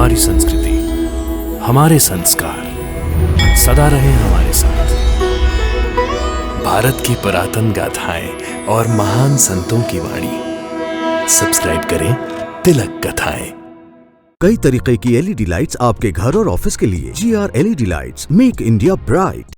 हमारी संस्कृति, हमारे संस्कार सदा रहे हमारे साथ। भारत की पुरातन गाथाएं और महान संतों की वाणी। सब्सक्राइब करें तिलक कथाएं। कई तरीके की एलईडी लाइट्स आपके घर और ऑफिस के लिए। GR LED lights, make India bright.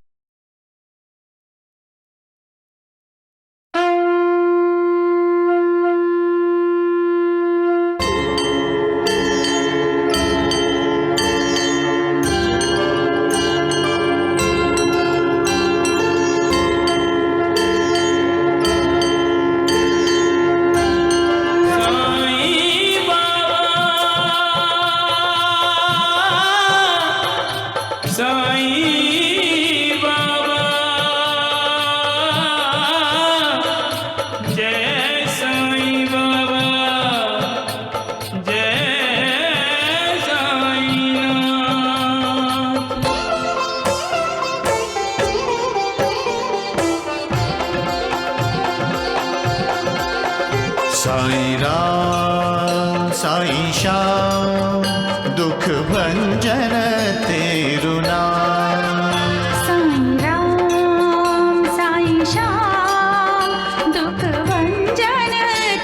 Sai Ram Sai Shyam दुख भंजन तेरु नाम। साईं राम साईं श्याम दुख भंजन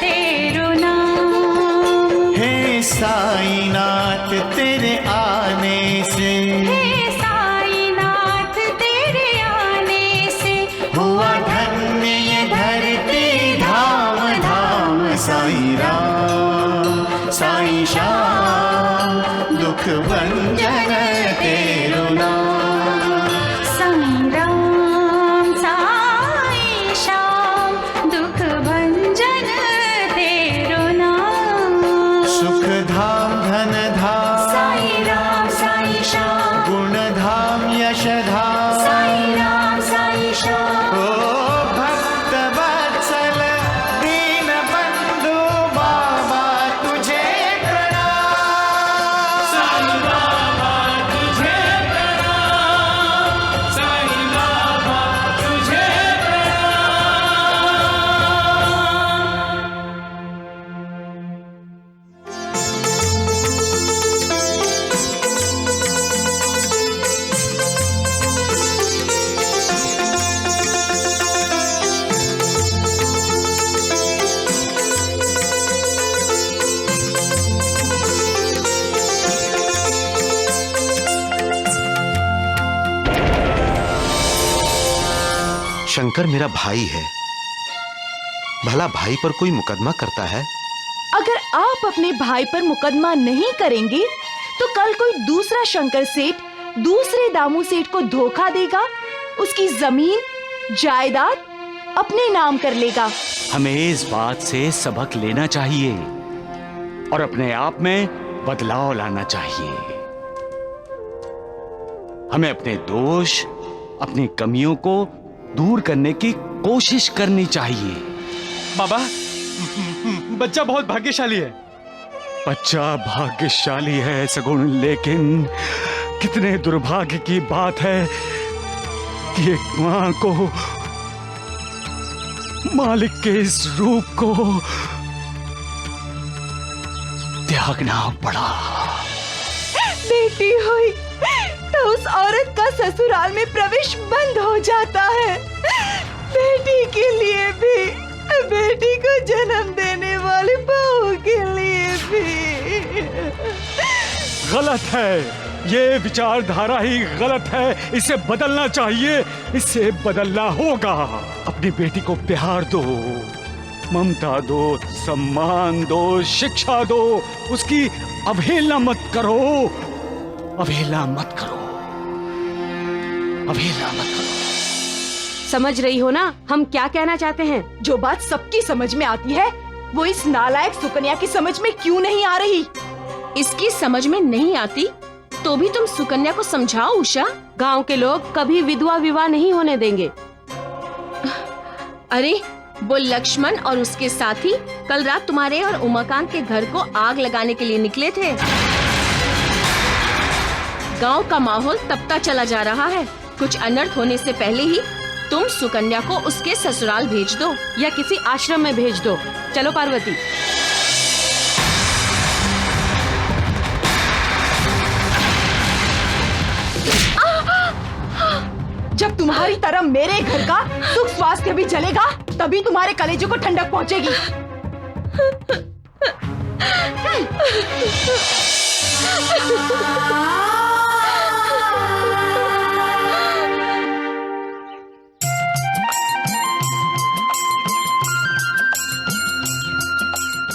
तेरु नाम। हे साईनाथ तेरे आने से, हे साईनाथ तेरे आने से हुआ धन्य ये धरती धाम धाम। साईं राम साईं श्याम दुख भंजन तेरु नाम। साईं राम साईं श्याम दुख भंजन तेरु नाम। सुख धाम धन धाम साईं राम साईं श्याम गुण धाम यश धाम। साईं राम साईं श्याम ओ भक्त वत्सल दीन बंधु बाबा तुझे प्रणाम। साईं बाबा तुझे प्रणाम। साईं बाबा तुझे प्रणाम। शंकर मेरा भाई है, भला भाई पर कोई मुकदमा करता है? अगर आप अपने भाई पर मुकदमा नहीं करेंगे तो कल कोई दूसरा शंकर सेठ दूसरे दामू सेठ को धोखा देगा, उसकी जमीन जायदाद अपने नाम कर लेगा। हमें इस बात से सबक लेना चाहिए और अपने आप में बदलाव लाना चाहिए। हमें अपने दोष, अपनी कमियों को दूर करने की कोशिश करनी चाहिए। बाबा, बच्चा बहुत भाग्यशाली है। बच्चा भाग्यशाली है सगुण, लेकिन कितने दुर्भाग्य की बात है कि एक मां को मालिक के इस रूप को त्यागना पड़ा। बेटी हुई तो उस औरत का ससुराल में प्रवेश बंद हो जाता है। बेटी के लिए भी, बेटी को जन्म देने वाली बहू के लिए भी। गलत है, ये विचारधारा ही गलत है। इसे बदलना चाहिए, इसे बदलना होगा। अपनी बेटी को प्यार दो, ममता दो, सम्मान दो, शिक्षा दो, उसकी अवहेलना मत करो। अवहेलना मत करो, अवहेलना मत करो। समझ रही हो ना हम क्या कहना चाहते हैं? जो बात सबकी समझ में आती है वो इस नालायक सुकन्या की समझ में क्यों नहीं आ रही? इसकी समझ में नहीं आती तो भी तुम सुकन्या को समझाओ उषा। गांव के लोग कभी विधवा विवाह नहीं होने देंगे। अरे वो लक्ष्मण और उसके साथी कल रात तुम्हारे और उमाकांत के घर को आग लगाने के लिए निकले थे। गांव का माहौल तपता चला जा रहा है। कुछ अनर्थ होने से पहले ही तुम सुकन्या को उसके ससुराल भेज दो या किसी आश्रम में भेज दो। चलो पार्वती। जब तुम्हारी तरह मेरे घर का सुख स्वास्थ्य भी चलेगा तभी तुम्हारे कलेजे को ठंडक पहुंचेगी।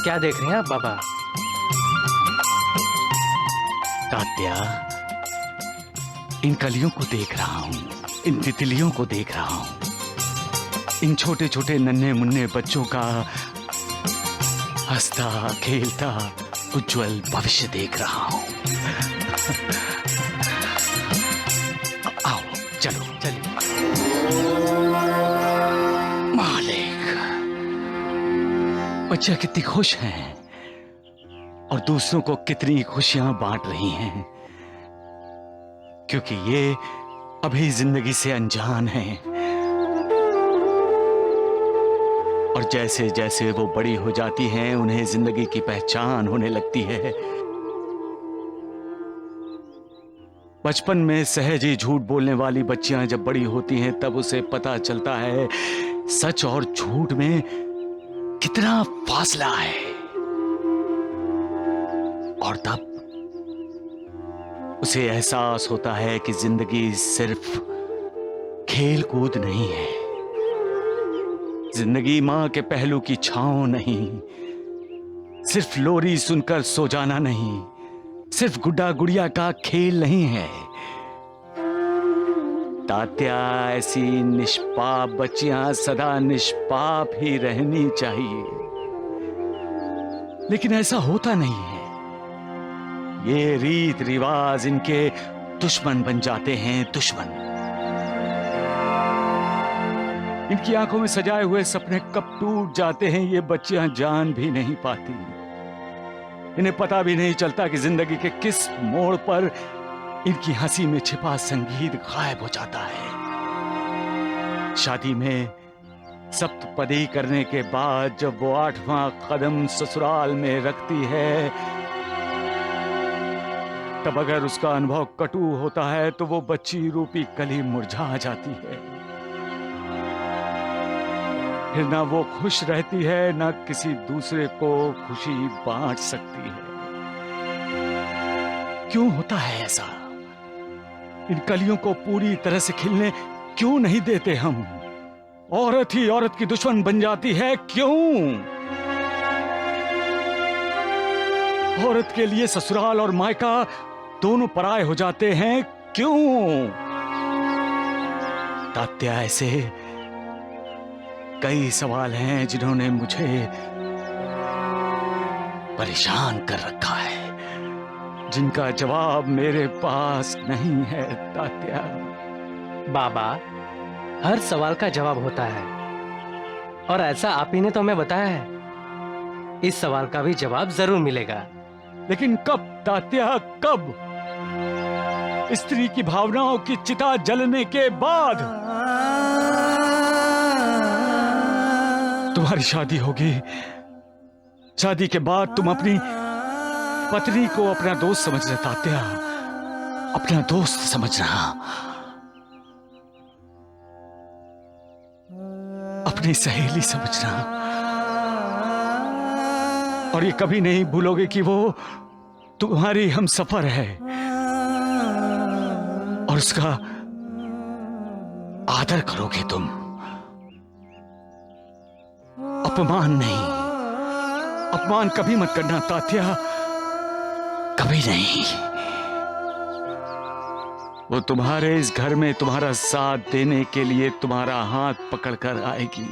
क्या देख रहे हैं आप बाबा? तात्या, इन कलियों को देख रहा हूँ, इन तितलियों को देख रहा हूँ, इन छोटे छोटे नन्हे मुन्ने बच्चों का हंसता खेलता उज्जवल भविष्य देख रहा हूँ। आओ चलो चलिए। मालिक, बच्चे कितनी खुश हैं और दूसरों को कितनी खुशियां बांट रही हैं, क्योंकि ये अभी जिंदगी से अनजान हैं। और जैसे जैसे वो बड़ी हो जाती हैं उन्हें जिंदगी की पहचान होने लगती है। बचपन में सहज ही झूठ बोलने वाली बच्चियां जब बड़ी होती हैं तब उसे पता चलता है सच और झूठ में कितना फासला है। और तब उसे एहसास होता है कि जिंदगी सिर्फ खेल कूद नहीं है, जिंदगी मां के पहलू की छांव नहीं, सिर्फ लोरी सुनकर सो जाना नहीं, सिर्फ गुड्डा गुड़िया का खेल नहीं है। तात्या, ऐसी निष्पाप बच्चियां सदा निष्पाप ही रहनी चाहिए, लेकिन ऐसा होता नहीं है। ये रीत रिवाज इनके दुश्मन बन जाते हैं, दुश्मन। इनकी आंखों में सजाए हुए सपने कब टूट जाते हैं ये बच्चियां जान भी नहीं पाती। इन्हें पता भी नहीं चलता कि जिंदगी के किस मोड़ पर इनकी हंसी में छिपा संगीत गायब हो जाता है। शादी में सप्तपदी करने के बाद जब वो 8वां कदम ससुराल में रखती है, तब अगर उसका अनुभव कटु होता है तो वो बच्ची रूपी कली मुरझा जाती है। फिर ना वो खुश रहती है, ना किसी दूसरे को खुशी बांट सकती है। क्यों होता है ऐसा? इन कलियों को पूरी तरह से खिलने क्यों नहीं देते हम? औरत ही औरत की दुश्मन बन जाती है, क्यों? औरत के लिए ससुराल और मायका दोनों पराये हो जाते हैं, क्यों? तात्या, ऐसे कई सवाल हैं जिन्होंने मुझे परेशान कर रखा है, जिनका जवाब मेरे पास नहीं है। तात्या, बाबा, हर सवाल का जवाब होता है और ऐसा आप ही ने तो हमें बताया है। इस सवाल का भी जवाब जरूर मिलेगा। लेकिन कब तात्या, कब? स्त्री की भावनाओं की चिता जलने के बाद। तुम्हारी शादी होगी, शादी के बाद तुम अपनी पत्नी को अपना दोस्त समझना तात्या, अपना दोस्त समझना, अपनी सहेली समझना। और ये कभी नहीं भूलोगे कि वो तुम्हारी हमसफर है और उसका आदर करोगे तुम। अपमान नहीं, अपमान कभी मत करना तात्या, कभी नहीं। वो तुम्हारे इस घर में तुम्हारा साथ देने के लिए तुम्हारा हाथ पकड़कर आएगी।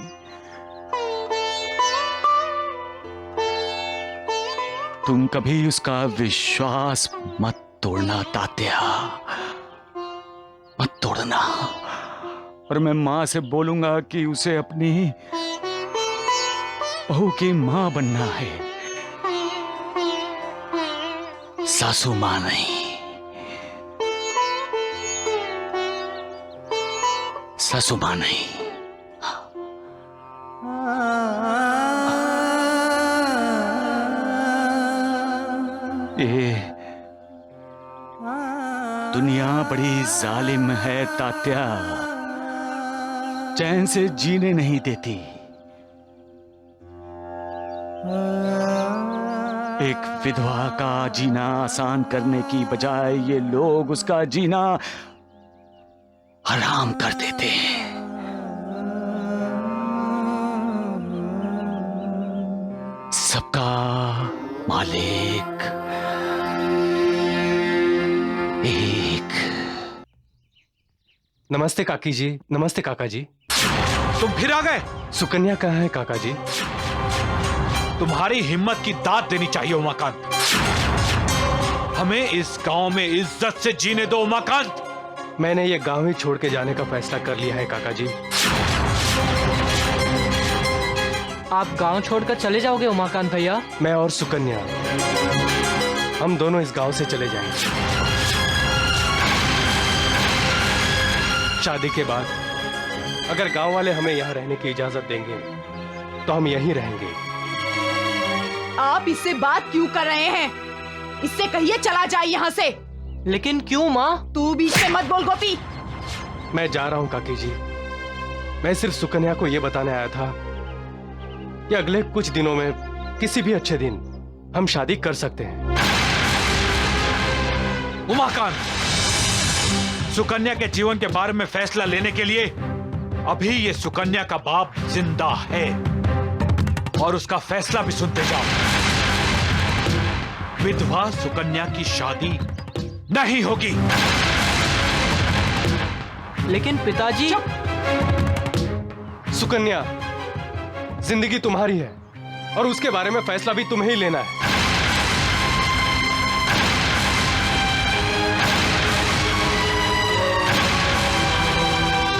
तुम कभी उसका विश्वास मत तोड़ना तात्या, मत तोड़ना। और मैं मां से बोलूंगा कि उसे अपनी बहू की मां बनना है, सासू मां नहीं। सासू मां नहीं। ये दुनिया बड़ी जालिम है तात्या, चैन से जीने नहीं देती। एक विधवा का जीना आसान करने की बजाय ये लोग उसका जीना हराम कर देते हैं। सबका मालिक एक। नमस्ते काकी जी। नमस्ते काका जी। तुम फिर आ गए? सुकन्या कहाँ है काका जी? तुम्हारी हिम्मत की दाद देनी चाहिए उमाकांत। हमें इस गांव में इज्जत से जीने दो उमाकांत। मैंने ये गांव ही छोड़ के जाने का फैसला कर लिया है काका जी। आप गांव छोड़कर चले जाओगे उमाकांत भैया? मैं और सुकन्या हम दोनों इस गांव से चले जाएंगे। शादी के बाद अगर गांव वाले हमें यहाँ रहने की इजाजत देंगे तो हम यहीं रहेंगे। आप इससे बात क्यों कर रहे हैं? इससे कहिए चला जाए यहाँ से। लेकिन क्यों माँ? तू बीच में मत बोल गोपी। मैं जा रहा हूँ काकी जी। मैं सिर्फ सुकन्या को ये बताने आया था कि अगले कुछ दिनों में किसी भी अच्छे दिन हम शादी कर सकते हैं। उमाकांत, सुकन्या के जीवन के बारे में फैसला लेने के लिए अभी ये सुकन्या का बाप जिंदा है और उसका फैसला भी सुनते जाओ। विधवा सुकन्या की शादी नहीं होगी। लेकिन पिताजी। सुकन्या, जिंदगी तुम्हारी है और उसके बारे में फैसला भी तुम्हें ही लेना है।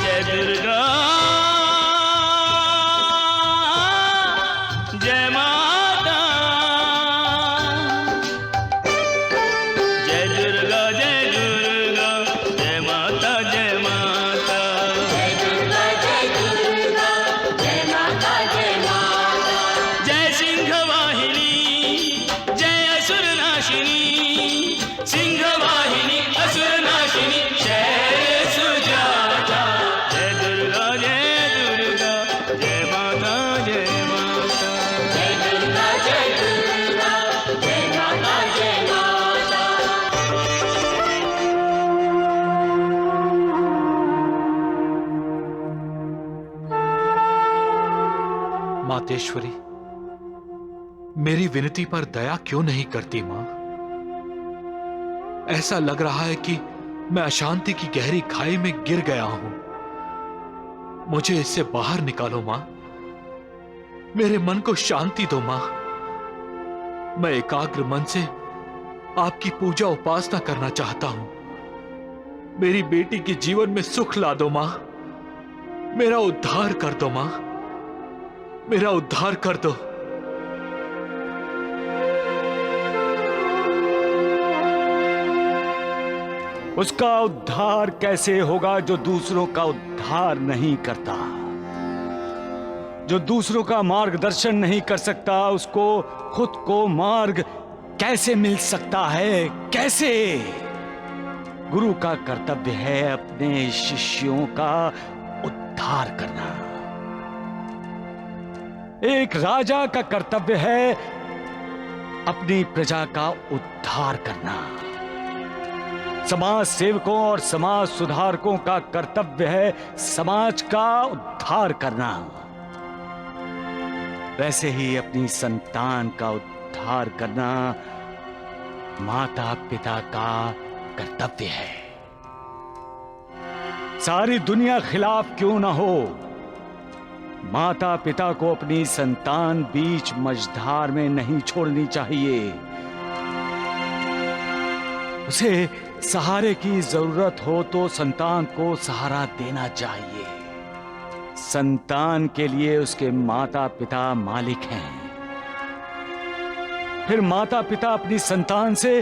जय दुर्गा, जय माता, जय दुर्गा, जय दुर्गा, जय माता, जय माता, जय दुर्गा, जय दुर्गा, जय माता, जय माता, जय सिंह वाहिनी, जय असुर नाशिनी, सिंह वाहिनी, असुर नाशिनी, जय सुजाता, जय दुर्गा, जय दुर्गा, जय माता, जय माता, जय दुर्गा, जय दुर्गा, जय माता, जय माता। मातेश्वरी, मेरी विनती पर दया क्यों नहीं करती मां? ऐसा लग रहा है कि मैं अशांति की गहरी खाई में गिर गया हूं। मुझे इससे बाहर निकालो मां। मेरे मन को शांति दो मां। मैं एकाग्र मन से आपकी पूजा उपासना करना चाहता हूं। मेरी बेटी के जीवन में सुख ला दो मां। मेरा उद्धार कर दो मां। मेरा उद्धार कर दो। उसका उद्धार कैसे होगा जो दूसरों का उद्धार नहीं करता? जो दूसरों का मार्गदर्शन नहीं कर सकता, उसको खुद को मार्ग कैसे मिल सकता है? कैसे? गुरु का कर्तव्य है अपने शिष्यों का उद्धार करना। एक राजा का कर्तव्य है अपनी प्रजा का उद्धार करना। समाज सेवकों और समाज सुधारकों का कर्तव्य है समाज का उद्धार करना। वैसे ही अपनी संतान का उद्धार करना माता पिता का कर्तव्य है। सारी दुनिया खिलाफ क्यों ना हो, माता पिता को अपनी संतान बीच मझधार में नहीं छोड़नी चाहिए। उसे सहारे की जरूरत हो तो संतान को सहारा देना चाहिए। संतान के लिए उसके माता पिता मालिक हैं। फिर माता पिता अपनी संतान से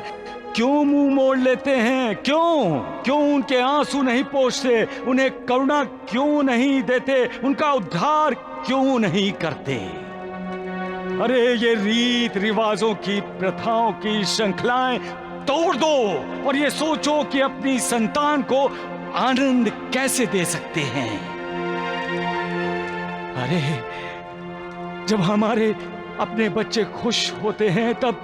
क्यों मुंह मोड़ लेते हैं? क्यों उनके आंसू नहीं पोंछते? उन्हें करुणा क्यों नहीं देते? उनका उद्धार क्यों नहीं करते? अरे ये रीत रिवाजों की, प्रथाओं की श्रृंखलाएं तोड़ दो और ये सोचो कि अपनी संतान को आनंद कैसे दे सकते हैं। अरे जब हमारे अपने बच्चे खुश होते हैं तब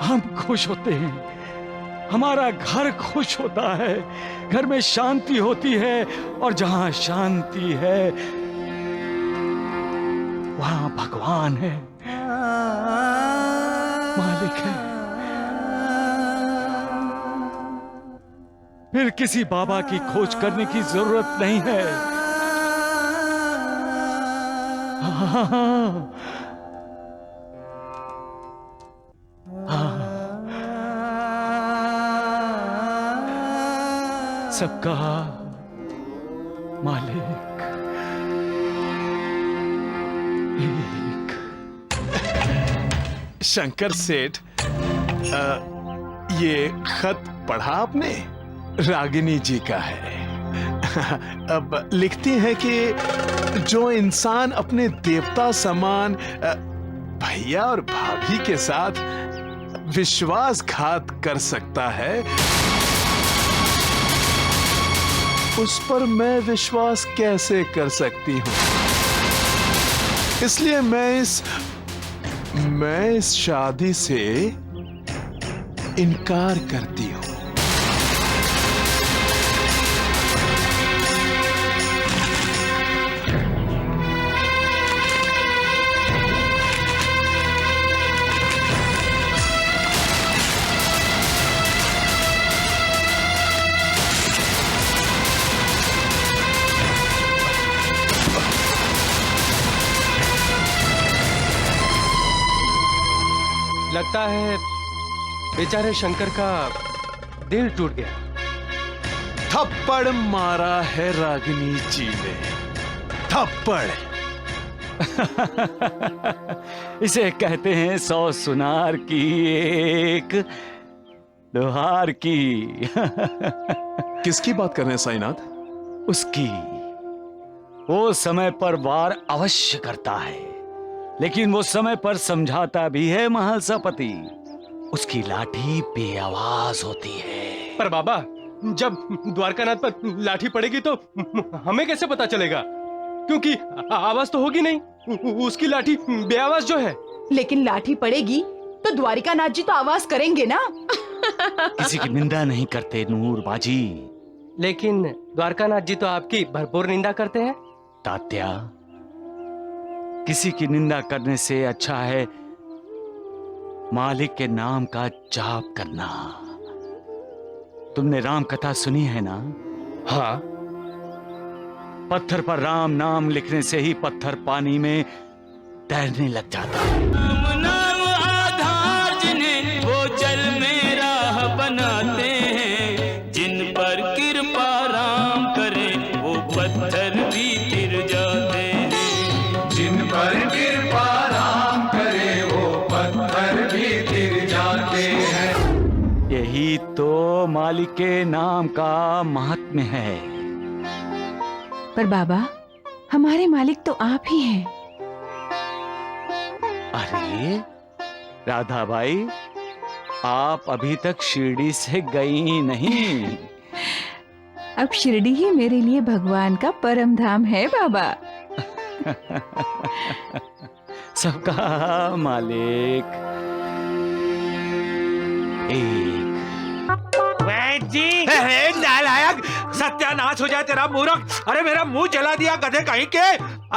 हम खुश होते हैं, हमारा घर खुश होता है, घर में शांति होती है, और जहां शांति है वहां भगवान है, मालिक है। फिर किसी बाबा की खोज करने की जरूरत नहीं है। हाँ, सबका मालिक एक। शंकर सेठ, ये खत पढ़ा आपने? रागिनी जी का है। अब लिखती हैं कि जो इंसान अपने देवता समान भैया और भाभी के साथ विश्वासघात कर सकता है, उस पर मैं विश्वास कैसे कर सकती हूं? इसलिए मैं इस शादी से इनकार करती हूं। लगता है बेचारे शंकर का दिल टूट गया। थप्पड़ मारा है रागिनी जी ने, थप्पड़। इसे कहते हैं 100 सुनार की एक लोहार की। किसकी बात कर रहे हैं साईनाथ? उसकी। वो समय पर वार अवश्य करता है, लेकिन वो समय पर समझाता भी है महालसापति। उसकी लाठी बेआवाज होती है। पर बाबा, जब द्वारकानाथ पर लाठी पड़ेगी तो हमें कैसे पता चलेगा? क्योंकि आवाज तो होगी नहीं, उसकी लाठी बेआवाज जो है। लेकिन लाठी पड़ेगी तो द्वारिकानाथ जी तो आवाज करेंगे ना। किसी की निंदा नहीं करते नूर बाजी। लेकिन द्वारकानाथ जी तो आपकी भरपूर निंदा करते हैं। तात्या, किसी की निंदा करने से अच्छा है मालिक के नाम का जाप करना। तुमने राम कथा सुनी है ना? हाँ। पत्थर पर राम नाम लिखने से ही पत्थर पानी में तैरने लग जाता है। नाम आधार जिन्हें वो जल में राह बनाते हैं, जिन पर कृपा राम करे वो पत्थर भी तिर जाते हैं। जिन पर कृपा राम करे वो पत्थर भी तिर जाते हैं। यही तो मालिक के नाम का महात्म्य है। पर बाबा, हमारे मालिक तो आप ही हैं। अरे राधा भाई, आप अभी तक शिरडी से गई नहीं। अब शिरडी ही मेरे लिए भगवान का परम धाम है बाबा। सबका मालिक एक। वैद्य जी। अरे नालायक, सत्यानाश हो जाए तेरा मूर्ख। अरे मेरा मुंह जला दिया गधे कहीं के।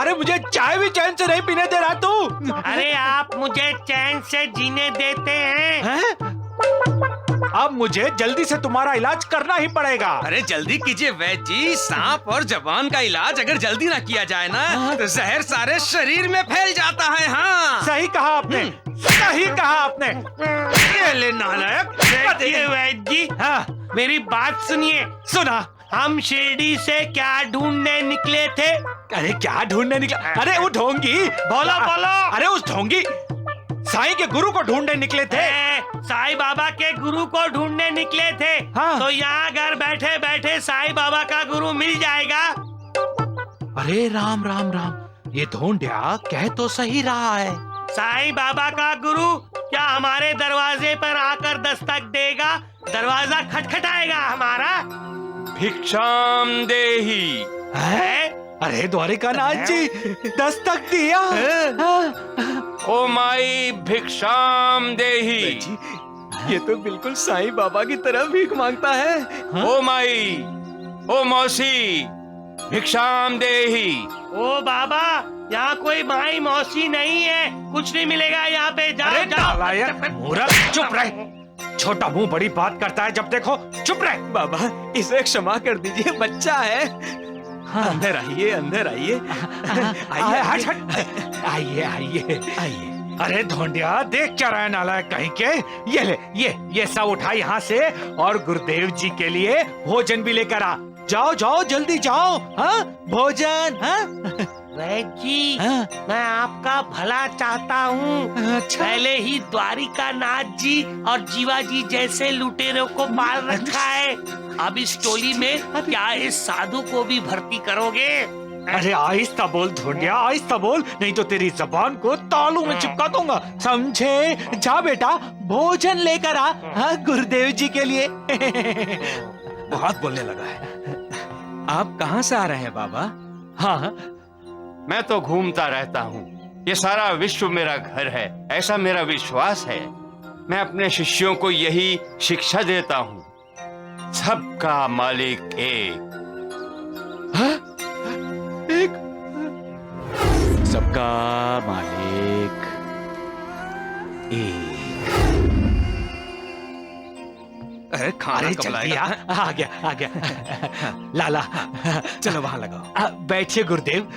अरे मुझे चाय भी चैन से नहीं पीने दे रहा तू। अरे आप मुझे चैन से जीने देते हैं? अब मुझे जल्दी से तुम्हारा इलाज करना ही पड़ेगा। अरे जल्दी कीजिए वैद्य जी, सांप और जबान का इलाज अगर जल्दी ना किया जाए ना तो जहर सारे शरीर में फैल जाता है। हाँ सही कहा आपने, सही कहा आपने। ये ले नालायक। देखिए वैद्य जी, हाँ मेरी बात सुनिए। सुना। हम शिरडी से क्या ढूंढने निकले थे? अरे क्या ढूंढने निकला? अरे वो ढोंगी। बोलो बोलो। अरे उस ढोंगी साईं के गुरु को ढूंढने निकले थे। साईं बाबा के गुरु को ढूंढने निकले थे। हाँ। तो यहाँ घर बैठे बैठे साईं बाबा का गुरु मिल जाएगा। अरे राम राम राम, ये ढोंढिया कह तो सही रहा है। साईं बाबा का गुरु क्या हमारे दरवाजे पर आकर दस्तक देगा? दरवाजा खटखटाएगा हमारा। भिक्षाम देही। है? अरे द्वारिकानाथ जी दस्तक दिया। ओ माई भिक्षाम देही। ये तो बिल्कुल साईं बाबा की तरह भीख मांगता है। ओ माई, ओ मौसी, भिक्षाम देही। ओ बाबा, यहाँ कोई माई मौसी नहीं है, कुछ नहीं मिलेगा यहाँ पे। जाओ जाओ। मूर्ख, चुप रहे। छोटा मुंह बड़ी बात करता है, जब देखो चुप रहे। बाबा इसे क्षमा कर दीजिए, बच्चा है। अंदर आइए, अंदर आइए। आइए आइए आइए। अरे धोंडिया, देख क्या रहा है नालायक कहीं के। ये ले, ये सब उठा यहाँ से और गुरुदेव जी के लिए भोजन भी लेकर आ। जाओ जाओ जल्दी जाओ। हाँ भोजन। हाँ वैद्य जी, मैं आपका भला चाहता हूँ। अच्छा। पहले ही द्वारिकानाथ जी और जीवाजी जैसे लुटेरों को मार रखा है, अब इस टोली में क्या इस साधु को भी भर्ती करोगे? अरे आहिस्ता बोल धोंडिया, आहिस्ता बोल, नहीं तो तेरी जबान को तालू में चिपका दूंगा, समझे? जा बेटा, भोजन लेकर आ। हाँ गुरुदेव जी के लिए। बहुत बोलने लगा है। आप कहाँ से आ रहे हैं बाबा? हाँ, मैं तो घूमता रहता हूँ, ये सारा विश्व मेरा घर है, ऐसा मेरा विश्वास है। मैं अपने शिष्यों को यही शिक्षा देता हूँ, सबका मालिक एक। एक सबका मालिक एक। अरे खाना कब लाएगा? आ गया। लाला चलो वहां लगाओ। बैठिए गुरुदेव,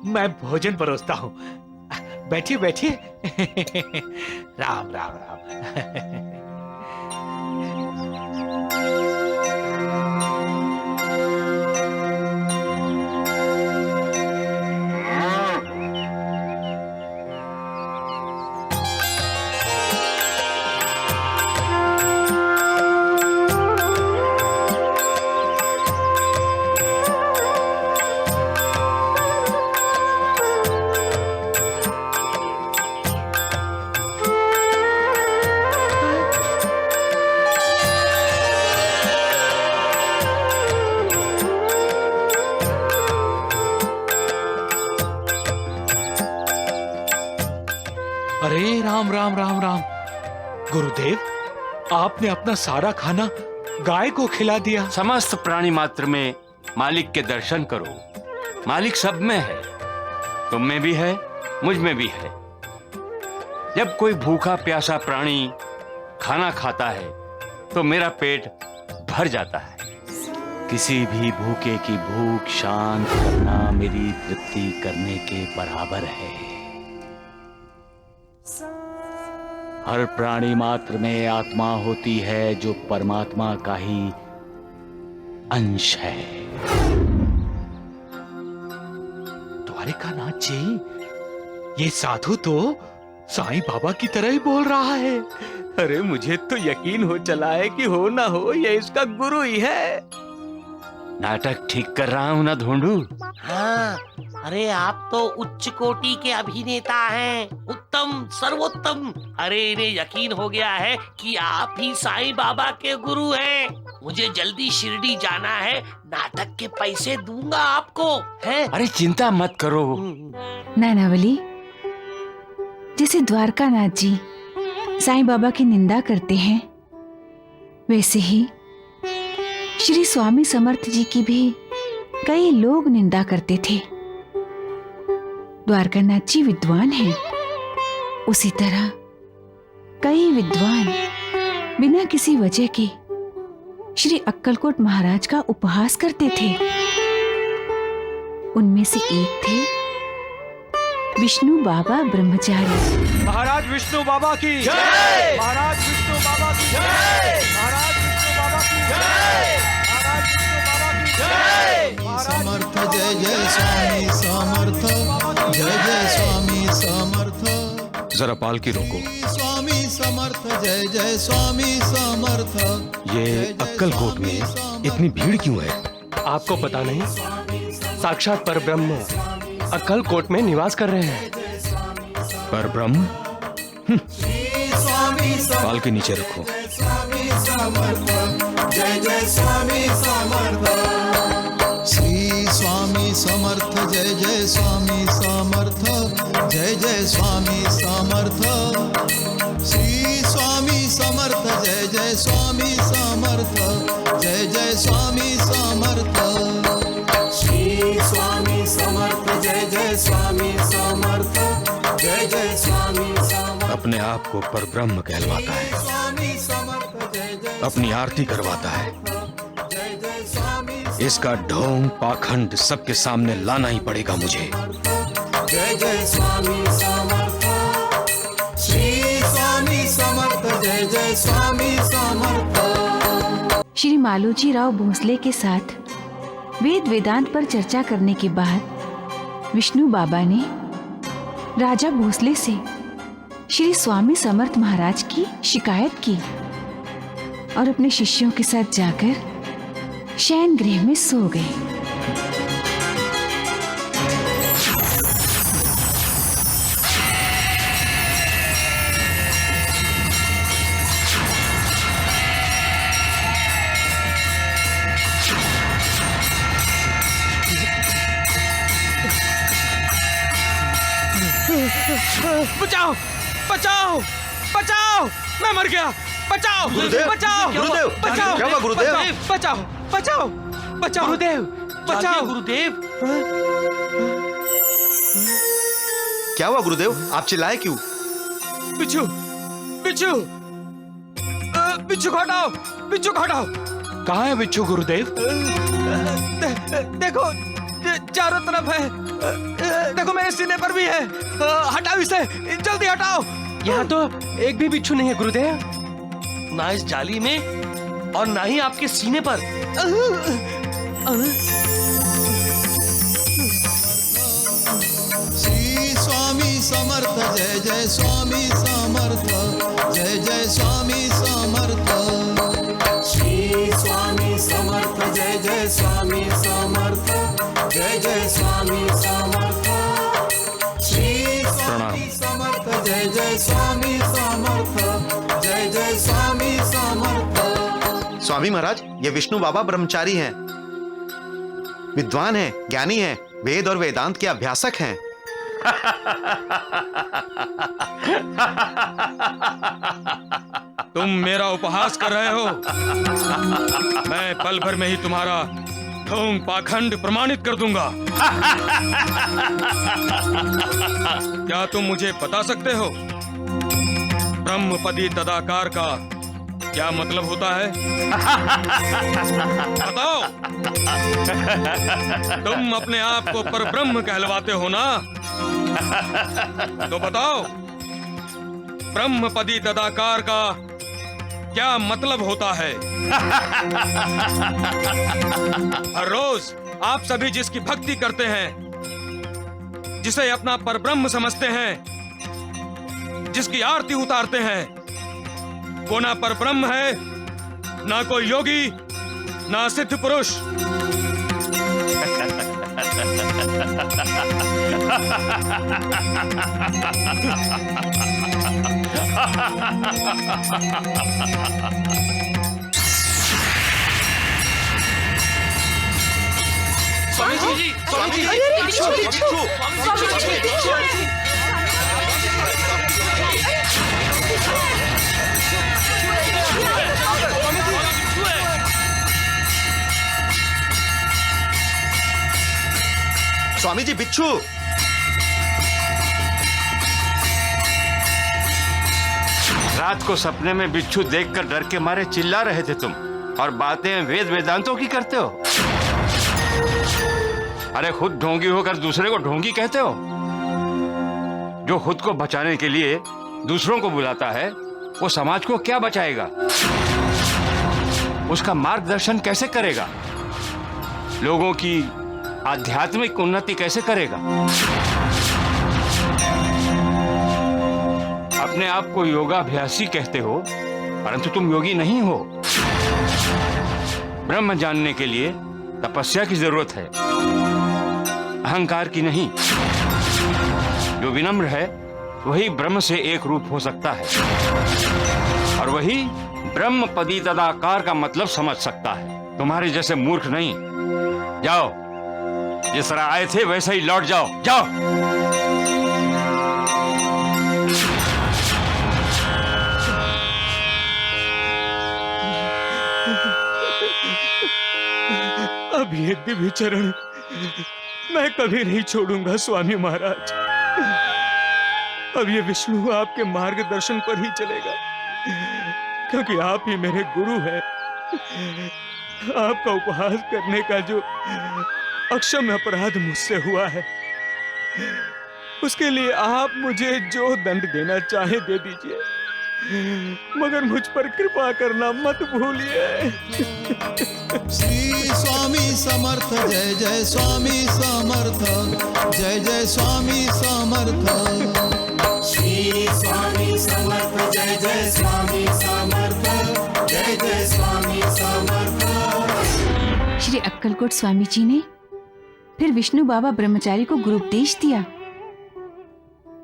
मैं भोजन परोसता हूँ। बैठिए बैठिए। राम राम राम। अरे राम राम राम राम। गुरुदेव, आपने अपना सारा खाना गाय को खिला दिया। समस्त प्राणी मात्र में मालिक के दर्शन करो। मालिक सब में है, तुम में भी है, मुझ में भी है। जब कोई भूखा प्यासा प्राणी खाना खाता है तो मेरा पेट भर जाता है। किसी भी भूखे की भूख शांत करना मेरी तृप्ति करने के बराबर है। हर प्राणी मात्र में आत्मा होती है जो परमात्मा का ही अंश है। द्वारिकानाथ जी, ये साधु तो साईं बाबा की तरह ही बोल रहा है। अरे मुझे तो यकीन हो चला है कि हो ना हो ये इसका गुरु ही है। नाटक ठीक कर रहा हूं ना ढूंढू? हाँ, अरे आप तो उच्च कोटि के अभिनेता हैं, उत्तम सर्वोत्तम। अरे इन्हें यकीन हो गया है कि आप ही साईं बाबा के गुरु हैं। मुझे जल्दी शिरडी जाना है, नाटक के पैसे दूंगा आपको, हैं? अरे चिंता मत करो। नानावली, जैसे द्वारकानाथ जी साईं बाबा की निंदा करते हैं, वैसे ही श्री स्वामी समर्थ जी की भी कई लोग निंदा करते थे। द्वारकानाथ जी विद्वान हैं, उसी तरह कई विद्वान बिना किसी वजह के श्री अक्कलकोट महाराज का उपहास करते थे। उनमें से एक थे विष्णु बाबा ब्रह्मचारी। महाराज विष्णु बाबा की जय। महाराज विष्णु बाबा की जय। महाराज विष्णु बाबा की जय। महाराज विष्णु बाबा की जय। समर्थ जय जय स्वामी समर्थ, जय जय स्वामी समर्थ। जरा पालकी रोको। स्वामी समर्थ, जय जय स्वामी समर्थ। ये अक्कलकोट में इतनी भीड़ क्यों है? आपको पता नहीं, साक्षात परब्रह्म अक्कलकोट में निवास कर रहे हैं। परब्रह्म? पाल के नीचे रखो। जय जय स्वामी समर्थ। श्री स्वामी समर्थ जय जय स्वामी समर्थ जय जय स्वामी समर्थ श्री स्वामी समर्थ जय जय स्वामी समर्थ जय जय स्वामी समर्थ श्री स्वामी समर्थ जय जय स्वामी समर्थ जय जय स्वामी समर्थ। अपने आप को परब्रह्म कहलवाता है, अपनी आरती करवाता है। इसका ढोंग पाखंड सबके सामने लाना ही पड़ेगा मुझे। जय जय स्वामी समर्थ श्री स्वामी समर्थ जय जय स्वामी समर्थ। श्री मालोजी राव भोसले के साथ वेद वेदांत पर चर्चा करने के बाद विष्णु बाबा ने राजा भोसले से श्री स्वामी समर्थ महाराज की शिकायत की और अपने शिष्यों के साथ जाकर शयन गृह में सो गए। बचाओ बचाओ बचाओ, मैं मर गया, बचाओ गुरुदेव, बचाओ गुरुदेव, बचाओ, क्या हुआ गुरुदेव? बचाओ बचाओ बचाओ गुरुदेव, बचाओ गुरुदेव। क्या हुआ गुरुदेव, आप चिल्लाए क्यों? बिच्छू बिच्छू बिच्छू को हटाओ, बिच्छू को हटाओ। कहाँ है बिच्छू गुरुदेव? देखो चारों तरफ है, देखो मेरे सीने पर भी है, हटाओ इसे, जल्दी हटाओ। यहाँ तो एक भी बिच्छू नहीं है गुरुदेव, ना इस जाली में और ना ही आपके सीने पर। श्री स्वामी समर्थ जय जय स्वामी समर्थ जय जय स्वामी समर्थ श्री स्वामी समर्थ जय जय स्वामी समर्थ जय जय स्वामी समर्थ श्री स्वामी समर्थ जय जय स्वामी समर्थ जय जय स्वामी समर्थ। स्वामी महाराज, ये विष्णु बाबा ब्रह्मचारी हैं, विद्वान हैं, ज्ञानी हैं, वेद और वेदांत के अभ्यासक हैं। तुम मेरा उपहास कर रहे हो। मैं पल भर में ही तुम्हारा ढोंग पाखंड प्रमाणित कर दूंगा। क्या तुम मुझे बता सकते हो ब्रह्मपदी तदाकार का क्या मतलब होता है? बताओ। तुम अपने आप को परब्रह्म कहलवाते हो ना, तो बताओ ब्रह्मपदी तदाकार का क्या मतलब होता है? हर रोज आप सभी जिसकी भक्ति करते हैं, जिसे अपना परब्रह्म समझते हैं, जिसकी आरती उतारते हैं, वो ना परब्रह्म है, ना कोई योगी, ना सिद्ध पुरुष। स्वामी जी, स्वामी जी, बिच्छू, बिच्छू, स्वामी जी, स्वामी जी बिच्छू। रात को सपने में बिच्छू देखकर डर के मारे चिल्ला रहे थे तुम, और बातें वेद वेदांतों की करते हो। अरे खुद ढोंगी होकर दूसरे को ढोंगी कहते हो। जो खुद को बचाने के लिए दूसरों को बुलाता है, वो समाज को क्या बचाएगा? उसका मार्गदर्शन कैसे करेगा? लोगों की आध्यात्मिक उन्नति कैसे करेगा? अपने आप को योगाभ्यासी कहते हो, परंतु तुम योगी नहीं हो। ब्रह्म जानने के लिए तपस्या की जरूरत है, अहंकार की नहीं। जो विनम्र है वही ब्रह्म से एक रूप हो सकता है, और वही ब्रह्मपदी तदाकार का मतलब समझ सकता है। तुम्हारे जैसे मूर्ख नहीं। जाओ जिस तरह आए थे वैसे ही लौट जाओ। जाओ। अब ये दिव्य चरण मैं कभी नहीं छोड़ूंगा स्वामी महाराज। अब ये विष्णु आपके मार्गदर्शन पर ही चलेगा, क्योंकि आप ही मेरे गुरु हैं। आपका उपहास करने का जो अक्षम्य अपराध मुझसे हुआ है, उसके लिए आप मुझे जो दंड देना चाहे दे दीजिए, मगर मुझ पर कृपा करना मत भूलिए। श्री स्वामी समर्थ जय जय स्वामी समर्थ, जय जय स्वामी समर्थ। श्री स्वामी समर्थ जय जय स्वामी समर्थ, जय जय स्वामी समर्थ। श्री अक्कलकोट स्वामी जी ने फिर विष्णु बाबा ब्रह्मचारी को गुरुपदेश दिया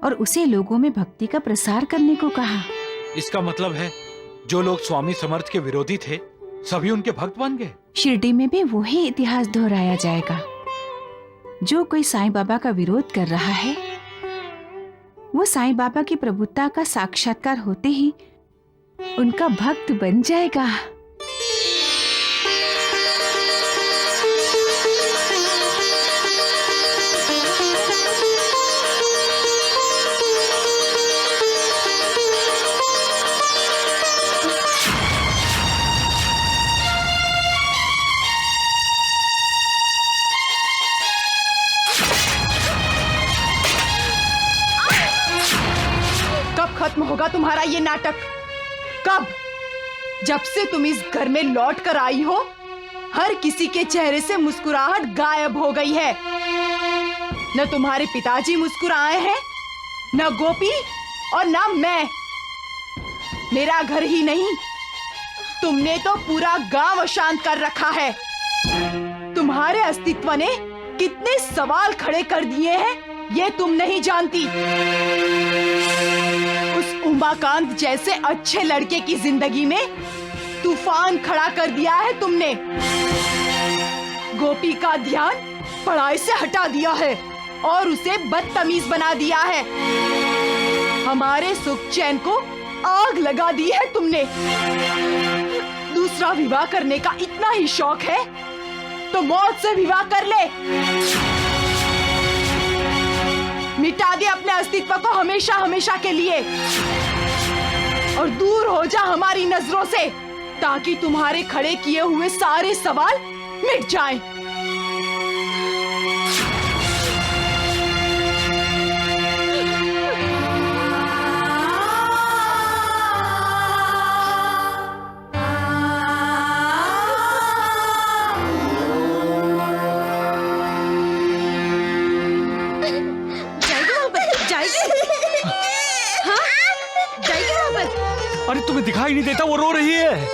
और उसे लोगों में भक्ति का प्रसार करने को कहा। इसका मतलब है जो लोग स्वामी समर्थ के विरोधी थे सभी उनके भक्त बन गए। शिरडी में भी वही इतिहास दोहराया जाएगा। जो कोई साईं बाबा का विरोध कर रहा है वो साईं बाबा की प्रभुता का साक्षात्कार होते ही उनका भक्त बन जाएगा। खत्म होगा तुम्हारा ये नाटक? कब? जब से तुम इस घर में लौट कर आई हो, हर किसी के चेहरे से मुस्कुराहट गायब हो गई है। न तुम्हारे पिताजी मुस्कुराए हैं, न गोपी और न मैं। मेरा घर ही नहीं, तुमने तो पूरा गांव अशांत कर रखा है। तुम्हारे अस्तित्व ने कितने सवाल खड़े कर दिए हैं ये तुम नहीं जानती। उस उमाकांत जैसे अच्छे लड़के की जिंदगी में तूफान खड़ा कर दिया है तुमने। गोपी का ध्यान पढ़ाई से हटा दिया है और उसे बदतमीज बना दिया है। हमारे सुख चैन को आग लगा दी है तुमने। दूसरा विवाह करने का इतना ही शौक है तो मौत से विवाह कर ले। मिटा दे अपने अस्तित्व को हमेशा हमेशा के लिए और दूर हो जा हमारी नजरों से, ताकि तुम्हारे खड़े किए हुए सारे सवाल मिट जाएं। अरे तुम्हें दिखाई नहीं देता वो रो रही है?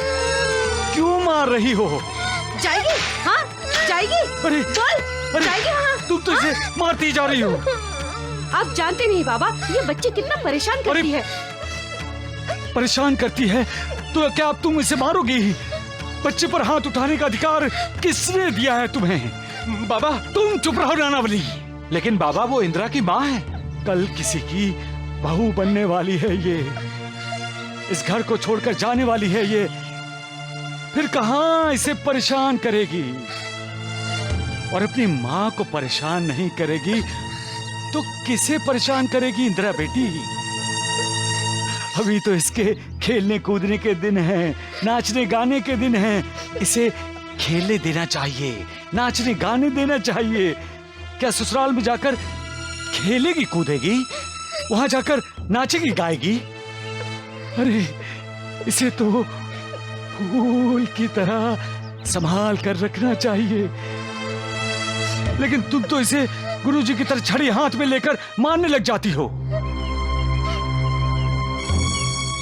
क्यों मार रही हो? जाएगी? हाँ जाएगी। अरे चल जाएगी। हाँ तुम तो इसे मारती जा रही हो। आप जानते नहीं बाबा ये बच्चे कितना परेशान करती है। परेशान करती है तो क्या अब तुम इसे मारोगी? बच्चे पर हाथ उठाने का अधिकार किसने दिया है तुम्हें? बाबा तुम चुप रहो नानावली। लेकिन बाबा वो इंदिरा की माँ है। कल किसी की बहू बनने वाली है ये, इस घर को छोड़कर जाने वाली है ये, फिर कहां इसे परेशान करेगी? और अपनी माँ को परेशान नहीं करेगी तो किसे परेशान करेगी इंदिरा बेटी? अभी तो इसके खेलने कूदने के दिन हैं, नाचने गाने के दिन हैं। इसे खेलने देना चाहिए, नाचने गाने देना चाहिए। क्या ससुराल में जाकर खेलेगी कूदेगी, वहां जाकर नाचेगी गाएगी? अरे इसे तो फूल की तरह संभाल कर रखना चाहिए। लेकिन तुम तो इसे गुरुजी की तरह छड़ी हाथ में लेकर मारने लग जाती हो।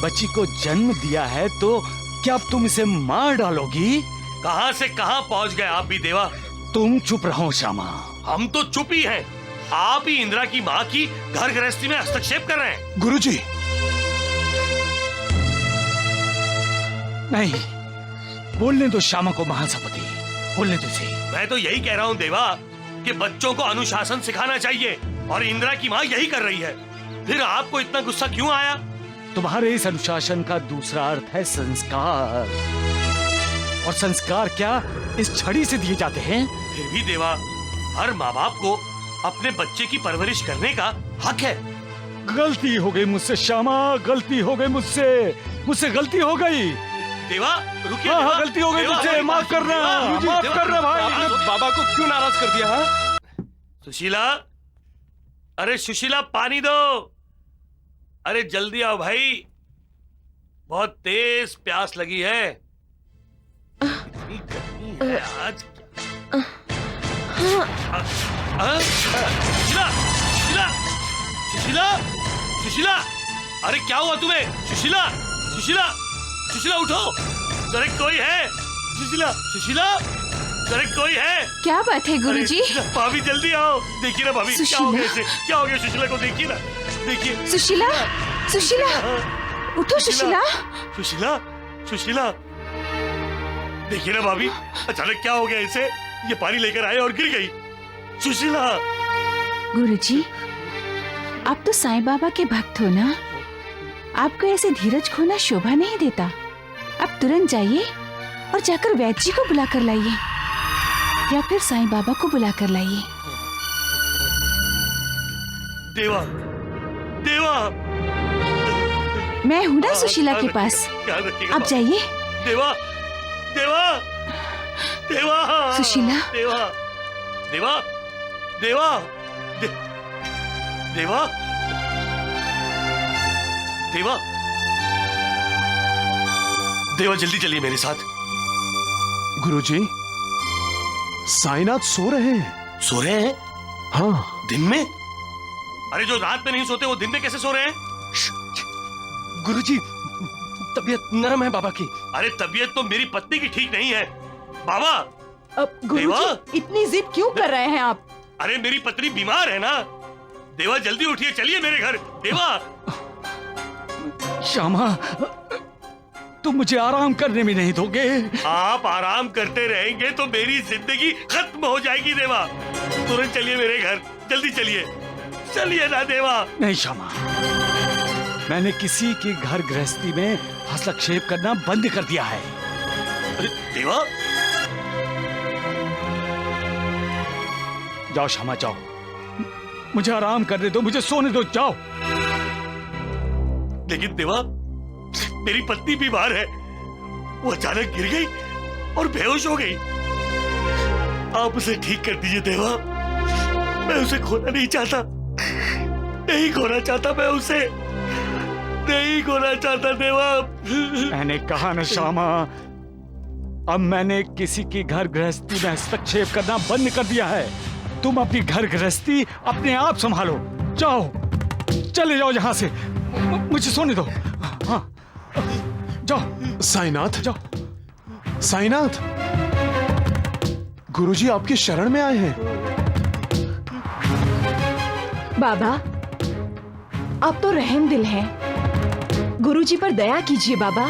बच्ची को जन्म दिया है तो क्या अब तुम इसे मार डालोगी? कहां से कहां पहुंच गए आप भी देवा। तुम चुप रहो श्यामा। हम तो चुप ही हैं। आप ही इंदिरा की माँ की घर गृहस्थी में हस्तक्षेप कर रहे हैं। गुरुजी नहीं, बोलने दो श्यामा को महासपति, बोलने दो इसे। मैं तो यही कह रहा हूँ देवा, कि बच्चों को अनुशासन सिखाना चाहिए और इंदिरा की माँ यही कर रही है। फिर आपको इतना गुस्सा क्यों आया? तुम्हारे इस अनुशासन का दूसरा अर्थ है संस्कार, और संस्कार क्या इस छड़ी से दिए जाते हैं? फिर भी देवा, हर माँ बाप को अपने बच्चे की परवरिश करने का हक है। गलती हो गई मुझसे श्यामा, गलती हो गई मुझसे गलती हो गई। देवा रुकिए। हाँ, गलती हो गई मुझसे, माफ करना, माफ करना भाई। बाबा को क्यों नाराज कर दिया? हाँ? सुशीला, अरे सुशीला पानी दो। अरे जल्दी आओ भाई, बहुत तेज प्यास लगी है। इतनी गर्मी है आज। सुशीला, सुशीला, सुशीला, सुशीला, अरे क्या हुआ तुम्हें? सुशीला, सुशीला, सुशीला उठो, अरे कोई है? सुशीला, सुशीला, अरे कोई है? क्या बात है गुरुजी? भाभी जल्दी आओ, देखिए ना भाभी क्या हो गया इसे, क्या हो गया सुशीला को, देखिए ना, देखिए। सुशीला, सुशीला, उठो सुशीला। सुशीला, सुशीला, देखिए ना भाभी, अचानक क्या हो गया इसे? ये पानी लेकर आए और गिर गई। सुशीला। गुरुजी, आप तो साईं बाबा के भक्त हो ना, आपको ऐसे धीरज खोना शोभा नहीं देता। आप तुरंत जाइए और जाकर वैद्य जी को बुला कर लाइए, या फिर साईं बाबा को बुला कर लाइए। देवा, देवा, मैं हूँ ना सुशीला के पास, आप जाइए। देवा, देवा, देवा, सुशीला, देवा, देवा, देवा, देवा, देवा, देवा, जल्दी चलिए मेरे साथ। गुरुजी, साईनाथ सो रहे हैं। सो रहे हैं? हाँ। दिन में? अरे जो रात में नहीं सोते वो दिन में कैसे सो रहे हैं? गुरुजी, तबीयत नरम है बाबा की। अरे तबीयत तो मेरी पत्नी की ठीक नहीं है बाबा। अब गुरुजी इतनी जिद क्यों कर रहे हैं आप? अरे मेरी पत्नी बीमार है ना। देवा जल्दी उठिए, चलिए मेरे घर। देवा। श्यामा, तुम मुझे आराम करने में नहीं दोगे? आप आराम करते रहेंगे तो मेरी जिंदगी खत्म हो जाएगी देवा। तुरंत चलिए मेरे घर, जल्दी चलिए, चलिए ना देवा। नहीं श्यामा, मैंने किसी के घर गृहस्थी में हस्तक्षेप करना बंद कर दिया है। देवा, जाओ श्यामा जाओ, मुझे आराम करने दो, मुझे सोने दो, जाओ। लेकिन देवा, मेरी पत्नी बीमार है, वो अचानक गिर गई और बेहोश हो गई। आप उसे ठीक कर दीजिए देवा। मैं उसे खोना नहीं चाहता, नहीं खोना चाहता, मैं उसे नहीं खोना चाहता देवा। मैंने कहा ना श्यामा, अब मैंने किसी की घर गृहस्थी में हस्तक्षेप करना बंद कर दिया है। तुम अपनी घर गृहस्थी अपने आप संभालो, जाओ, चले जाओ यहाँ से, मुझे सोने दो। हाँ, जाओ। साईनाथ, जाओ। साईनाथ, गुरुजी आपकी शरण में आए हैं। बाबा, आप तो रहम दिल हैं, गुरुजी पर दया कीजिए बाबा।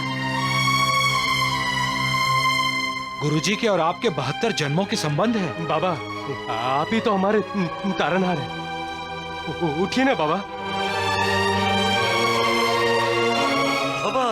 गुरुजी के और आपके 72 जन्मों के संबंध है। बाबा, आप ही तो हमारे तारनहार हैं। उठिए ना बाबा। बाबा,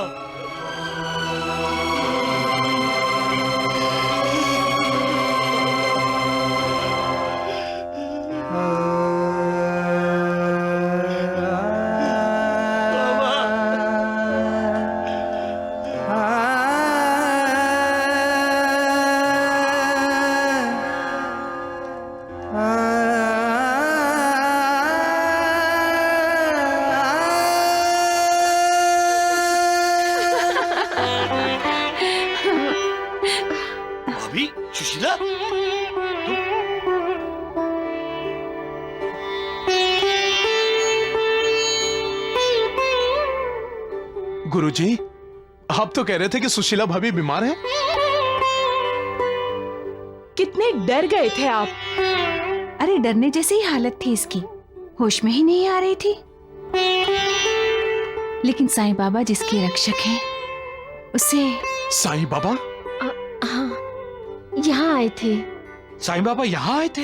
सुशीला, गुरुजी, आप तो कह रहे थे कि सुशीला भाभी बीमार है। कितने डर गए थे आप। अरे डरने जैसी ही हालत थी इसकी, होश में ही नहीं आ रही थी। लेकिन साईं बाबा जिसके रक्षक हैं, उसे। साईं बाबा? हाँ, यहाँ आए थे, साईं बाबा यहाँ आए थे?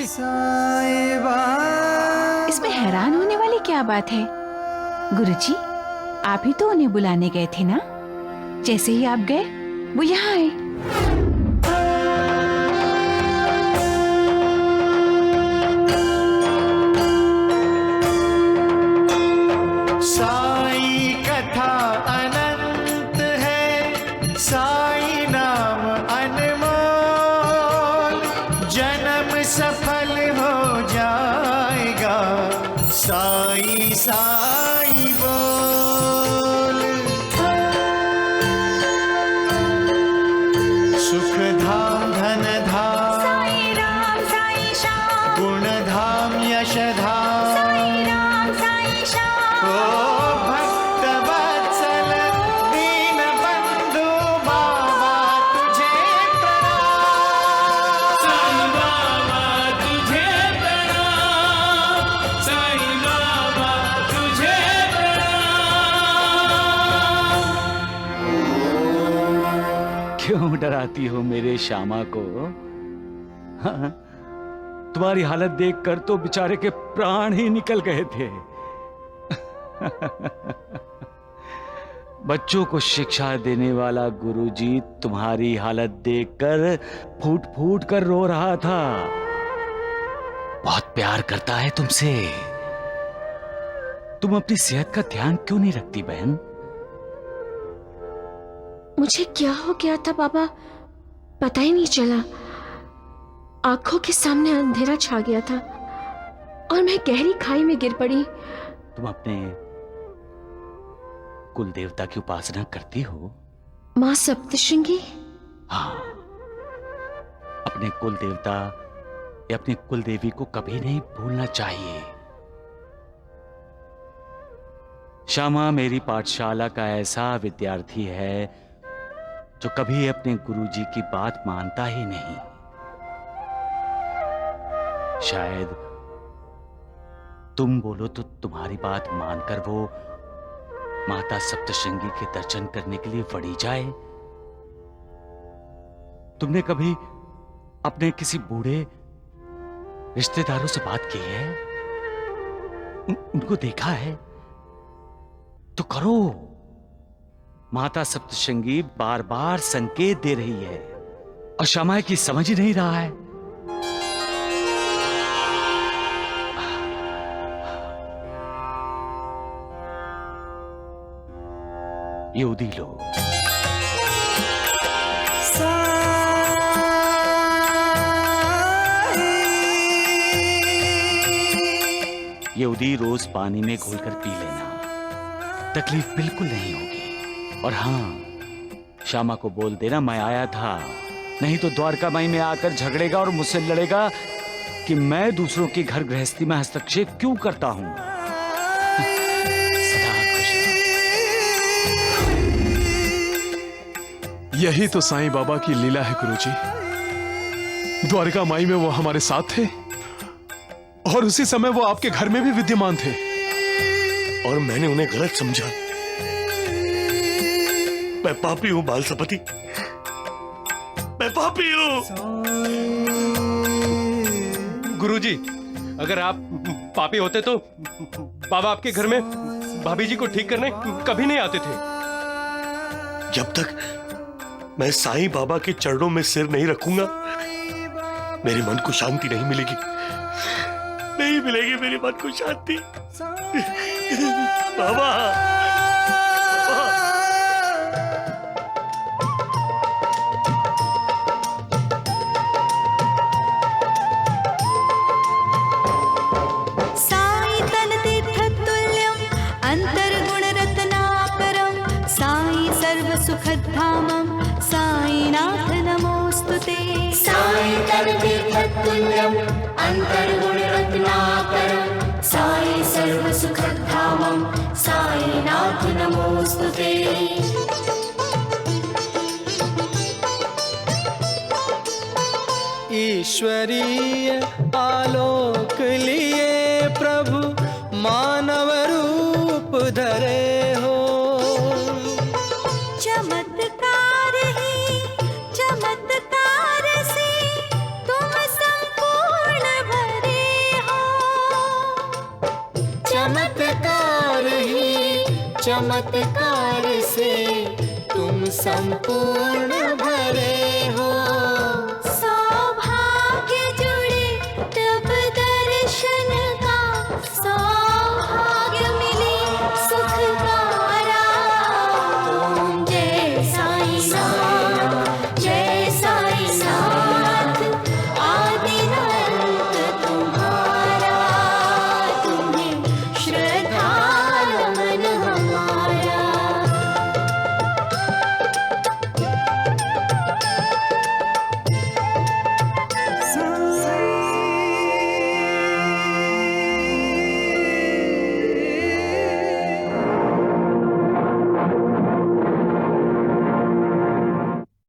इसमें हैरान होने वाली क्या बात है? गुरुजी, आप ही तो उन्हें बुलाने गए थे ना? जैसे ही आप गए वो यहाँ आए। साई कथा अनंत है, साई नाम अनमोल, जन्म सफल हो जाएगा, साई साई बोल। सुख धाम धन धाम, साई राम साई श्याम, गुण धाम यश धाम, साई राम साई श्याम। ओ भक्त वत्सल दीन बंधु बाबा तुझे प्रणाम। साईं बाबा तुझे प्रणाम, साईं बाबा तुझे प्रणाम। क्यों डराती हो मेरे श्यामा को? हाँ? तुम्हारी हालत देखकर तो बेचारे के प्राण ही निकल गए थे। बच्चों को शिक्षा देने वाला गुरुजी तुम्हारी हालत देखकर फूट फूट कर रो रहा था। बहुत प्यार करता है तुमसे। तुम अपनी सेहत का ध्यान क्यों नहीं रखती बहन? मुझे क्या हो गया था बाबा, पता ही नहीं चला। आंखों के सामने अंधेरा छा गया था और मैं गहरी खाई में गिर पड़ी। तुम अपने कुल देवता की उपासना करती हो? माँ सप्तशृंगी? हाँ, अपने कुल देवता या अपनी कुल देवी को कभी नहीं भूलना चाहिए। श्यामा मेरी पाठशाला का ऐसा विद्यार्थी है जो कभी अपने गुरुजी की बात मानता ही नहीं। शायद तुम बोलो तो तुम्हारी बात मानकर वो माता सप्तशृंगी के दर्शन करने के लिए वड़ी जाए। तुमने कभी अपने किसी बूढ़े रिश्तेदारों से बात की है? उनको देखा है तो करो। माता सप्तशृंगी बार बार संकेत दे रही है और श्यामा की समझ ही नहीं रहा है। ये उदी लो। ये उदी रोज पानी में घोलकर पी लेना, तकलीफ बिल्कुल नहीं होगी। और हाँ, श्यामा को बोल देना मैं आया था, नहीं तो द्वारका माई में आकर झगड़ेगा और मुझसे लड़ेगा कि मैं दूसरों की घर गृहस्थी में हस्तक्षेप क्यों करता हूं। यही तो साईं बाबा की लीला है गुरुजी। द्वारका माई में वो हमारे साथ थे और उसी समय वो आपके घर में भी विद्यमान थे और मैंने उन्हें गलत समझा। मैं पापी हूं बालसपति, मैं पापी हूं। गुरुजी, अगर आप पापी होते तो बाबा आपके घर में भाभी जी को ठीक करने कभी नहीं आते थे। जब तक मैं साईं बाबा के चरणों में सिर नहीं रखूंगा, मेरे मन को शांति नहीं मिलेगी, नहीं मिलेगी मेरे मन को शांति। बाबा, साई तन तीर्थ तुल्यम अंतर्गुण रत्नाकरम, साई सर्व सुखधामम, साई नाथ नमोस्तुते। साई तन तीर्थ तुल्यम अंतर्गुण रत्नाकरम, साई सर्व सुखधामम, साई नाथ नमोस्तुते। ईश्वरीय आलोक लिए प्रभु मानव रूप धरे हो। चमत्कार ही चमत्कार से तुम संकट चमत्कार से तुम संपूर्ण भरे हो।